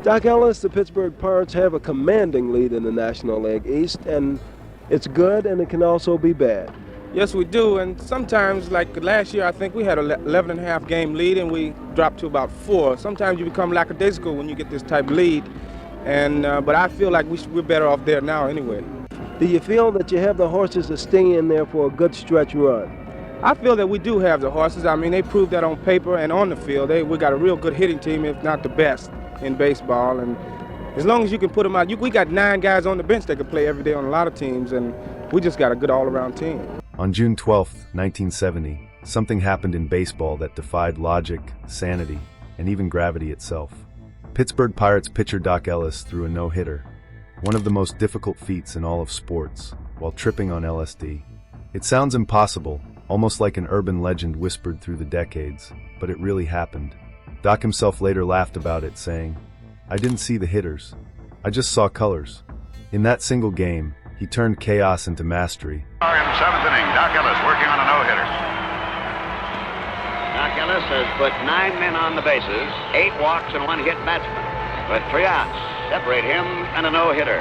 Dock Ellis, the Pittsburgh Pirates have a commanding lead in the National League East, and it's good and it can also be bad. Yes, we do, and sometimes, like last year, I think we had an 11 and a half game lead and we dropped to about 4. Sometimes you become lackadaisical when you get this type of lead, and but I feel like we're better off there now anyway. Do you feel that you have the horses to stay in there for a good stretch run? I feel that we do have the horses. I mean, they proved that on paper and on the field. We got a real good hitting team, if not the best in baseball, and as long as you can put them out, we got 9 guys on the bench that can play every day on a lot of teams, and we just got a good all-around team. On June 12, 1970, something happened in baseball that defied logic, sanity, and even gravity itself. Pittsburgh Pirates pitcher Dock Ellis threw a no-hitter, one of the most difficult feats in all of sports, while tripping on LSD. It sounds impossible, almost like an urban legend whispered through the decades, but it really happened. Dock himself later laughed about it, saying, "I didn't see the hitters. I just saw colors." In that single game, he turned chaos into mastery. In 7th inning, Dock Ellis working on a no-hitter. Dock Ellis has put 9 men on the bases, 8 walks and 1 hit batsman, with 3 outs. Separate him and a no-hitter.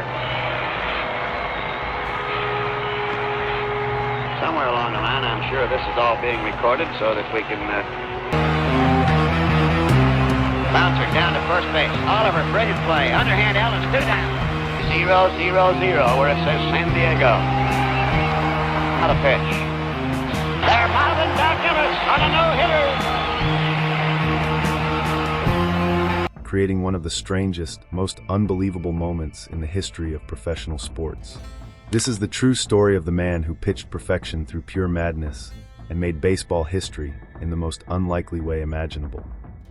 Somewhere along the line, I'm sure this is all being recorded so that we can... Bouncer down to first base. Oliver, brilliant play. Underhand Ellis, 2 down. 0-0-0 where it says San Diego. Not a pitch. They're mounting Dock Ellis on a no-hitter. Creating one of the strangest, most unbelievable moments in the history of professional sports. This is the true story of the man who pitched perfection through pure madness and made baseball history in the most unlikely way imaginable.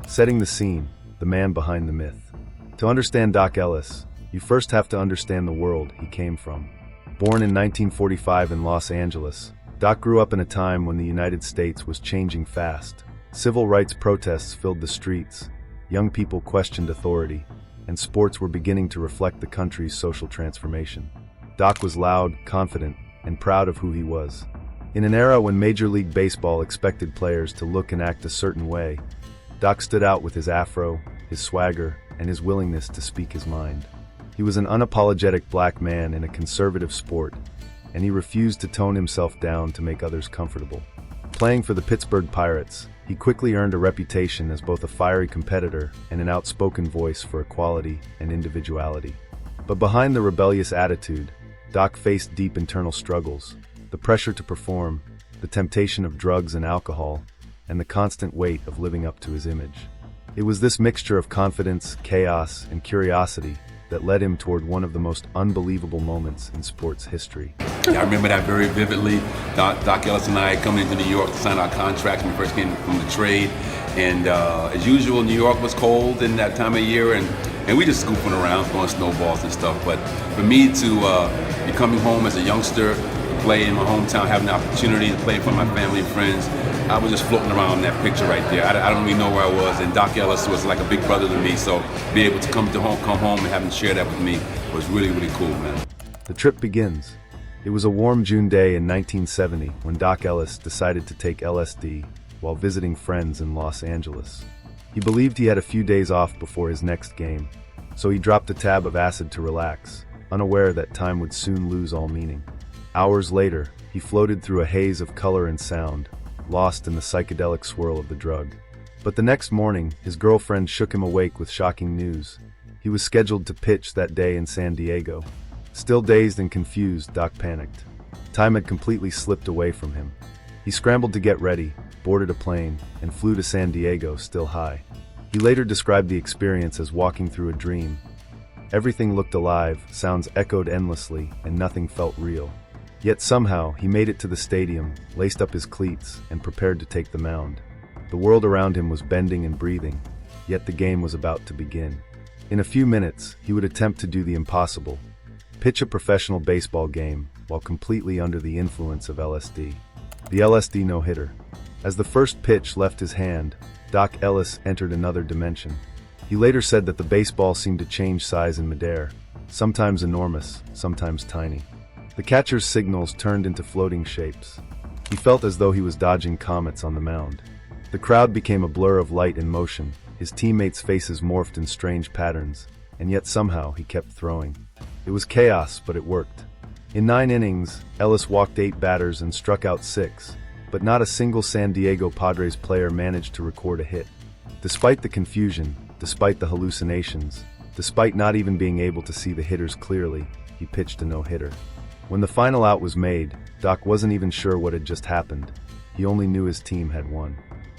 Setting the scene, the man behind the myth. To understand Dock Ellis, you first have to understand the world he came from. Born in 1945 in Los Angeles, Dock grew up in a time when the United States was changing fast. Civil rights protests filled the streets, young people questioned authority, and sports were beginning to reflect the country's social transformation. Dock was loud, confident, and proud of who he was. In an era when Major League Baseball expected players to look and act a certain way, Dock stood out with his afro, his swagger, and his willingness to speak his mind. He was an unapologetic black man in a conservative sport, and he refused to tone himself down to make others comfortable. Playing for the Pittsburgh Pirates, he quickly earned a reputation as both a fiery competitor and an outspoken voice for equality and individuality. But behind the rebellious attitude, Dock faced deep internal struggles, the pressure to perform, the temptation of drugs and alcohol, and the constant weight of living up to his image. It was this mixture of confidence, chaos, and curiosity that led him toward one of the most unbelievable moments in sports history. I remember that very vividly. Dock Ellis and I coming into New York to sign our contracts when we first came from the trade. And as usual, New York was cold in that time of year, and we just scooping around, throwing snowballs and stuff. But for me to be coming home as a youngster, to play in my hometown, having the opportunity to play in front of my family and friends, I was just floating around that picture right there. I don't really know where I was, and Dock Ellis was like a big brother to me, so be able to come home and have him share that with me was really, really cool, man. The trip begins. It was a warm June day in 1970 when Dock Ellis decided to take LSD while visiting friends in Los Angeles. He believed he had a few days off before his next game, so he dropped a tab of acid to relax, unaware that time would soon lose all meaning. Hours later, he floated through a haze of color and sound, lost in the psychedelic swirl of the drug. But the next morning, his girlfriend shook him awake with shocking news. He was scheduled to pitch that day in San Diego. Still dazed and confused, Dock panicked. Time had completely slipped away from him. He scrambled to get ready, boarded a plane, and flew to San Diego, still high. He later described the experience as walking through a dream. Everything looked alive, sounds echoed endlessly, and nothing felt real. Yet somehow, he made it to the stadium, laced up his cleats, and prepared to take the mound. The world around him was bending and breathing, yet the game was about to begin. In a few minutes, he would attempt to do the impossible, pitch a professional baseball game while completely under the influence of LSD. The LSD no-hitter. As the first pitch left his hand, Dock Ellis entered another dimension. He later said that the baseball seemed to change size in midair, sometimes enormous, sometimes tiny. The catcher's signals turned into floating shapes. He felt as though he was dodging comets on the mound. The crowd became a blur of light and motion, his teammates' faces morphed in strange patterns, and yet somehow he kept throwing. It was chaos, but it worked. In 9 innings, Ellis walked 8 batters and struck out 6, but not a single San Diego Padres player managed to record a hit. Despite the confusion, despite the hallucinations, despite not even being able to see the hitters clearly, he pitched a no-hitter. When the final out was made, Doc wasn't even sure what had just happened. He only knew his team had won.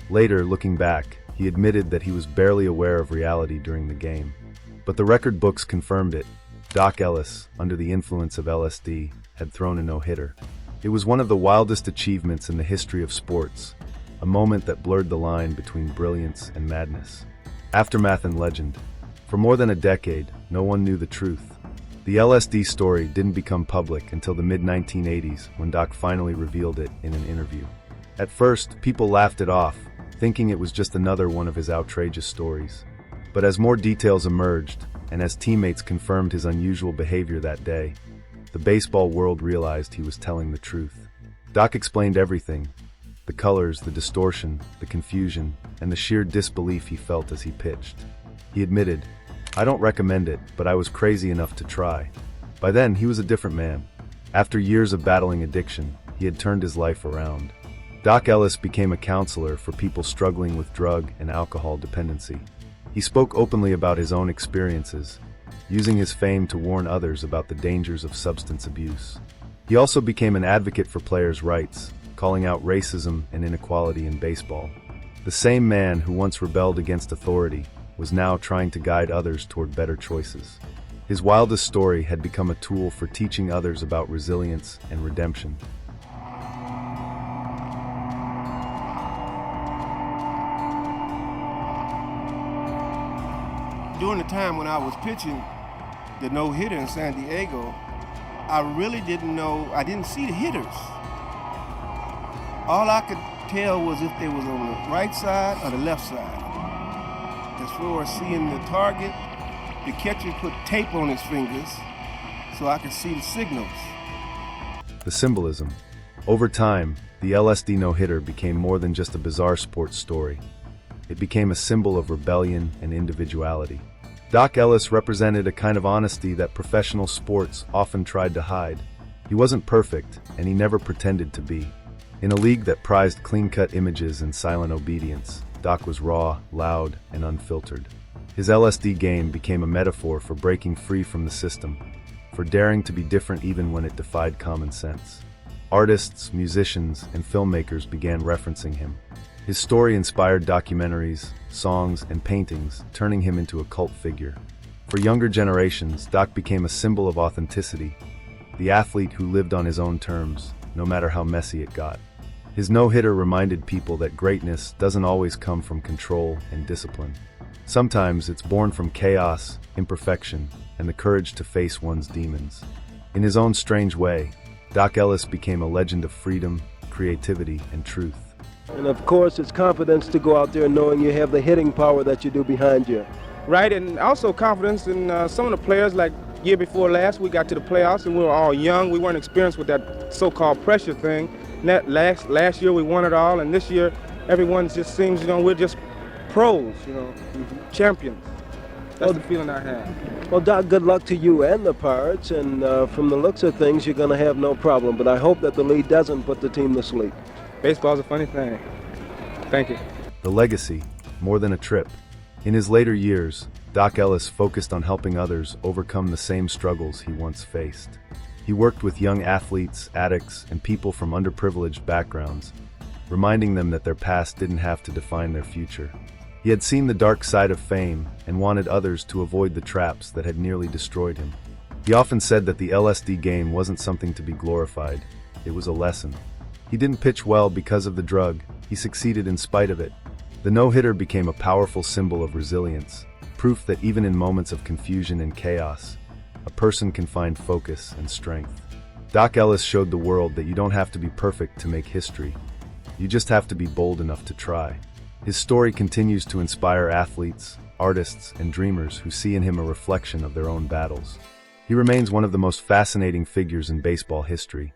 Later, looking back, he admitted that he was barely aware of reality during the game. But the record books confirmed it. Dock Ellis, under the influence of LSD, had thrown a no-hitter. It was one of the wildest achievements in the history of sports, a moment that blurred the line between brilliance and madness. Aftermath and legend. For more than a decade, no one knew the truth. The LSD story didn't become public until the mid-1980s when Doc finally revealed it in an interview. At first, people laughed it off, thinking it was just another one of his outrageous stories. But as more details emerged, and as teammates confirmed his unusual behavior that day, the baseball world realized he was telling the truth. Doc explained everything: the colors, the distortion, the confusion, and the sheer disbelief he felt as he pitched. He admitted, "I don't recommend it, but I was crazy enough to try." By then, he was a different man. After years of battling addiction, he had turned his life around. Dock Ellis became a counselor for people struggling with drug and alcohol dependency. He spoke openly about his own experiences, using his fame to warn others about the dangers of substance abuse. He also became an advocate for players' rights, calling out racism and inequality in baseball. The same man who once rebelled against authority was now trying to guide others toward better choices. His wildest story had become a tool for teaching others about resilience and redemption. During the time when I was pitching the no-hitter in San Diego, I really didn't know, I didn't see the hitters. All I could tell was if they was on the right side or the left side. As far as seeing the target, the catcher put tape on his fingers so I could see the signals. The symbolism. Over time, the LSD no-hitter became more than just a bizarre sports story. It became a symbol of rebellion and individuality. Dock Ellis represented a kind of honesty that professional sports often tried to hide. He wasn't perfect, and he never pretended to be. In a league that prized clean-cut images and silent obedience, Doc was raw, loud, and unfiltered. His LSD game became a metaphor for breaking free from the system, for daring to be different even when it defied common sense. Artists, musicians, and filmmakers began referencing him. His story inspired documentaries, songs, and paintings, turning him into a cult figure. For younger generations, Doc became a symbol of authenticity, the athlete who lived on his own terms, no matter how messy it got. His no-hitter reminded people that greatness doesn't always come from control and discipline. Sometimes it's born from chaos, imperfection, and the courage to face one's demons. In his own strange way, Dock Ellis became a legend of freedom, creativity, and truth. And of course, it's confidence to go out there knowing you have the hitting power that you do behind you. Right, and also confidence in some of the players. Like year before last, we got to the playoffs and we were all young. We weren't experienced with that so-called pressure thing. And that last year we won it all, and this year everyone just seems, we're just pros, champions. That's the feeling I have. Well, Doc, good luck to you and the Pirates, and from the looks of things, you're going to have no problem. But I hope that the lead doesn't put the team to sleep. Baseball's a funny thing. Thank you. The legacy, more than a trip. In his later years, Dock Ellis focused on helping others overcome the same struggles he once faced. He worked with young athletes, addicts, and people from underprivileged backgrounds, reminding them that their past didn't have to define their future. He had seen the dark side of fame and wanted others to avoid the traps that had nearly destroyed him. He often said that the LSD game wasn't something to be glorified, it was a lesson. He didn't pitch well because of the drug, he succeeded in spite of it. The no-hitter became a powerful symbol of resilience, proof that even in moments of confusion and chaos, a person can find focus and strength. Dock Ellis showed the world that you don't have to be perfect to make history. You just have to be bold enough to try. His story continues to inspire athletes, artists, and dreamers who see in him a reflection of their own battles. He remains one of the most fascinating figures in baseball history,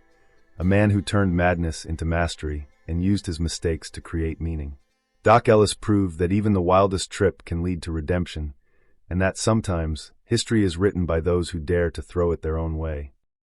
a man who turned madness into mastery and used his mistakes to create meaning. Dock Ellis proved that even the wildest trip can lead to redemption, and that sometimes history is written by those who dare to throw it their own way.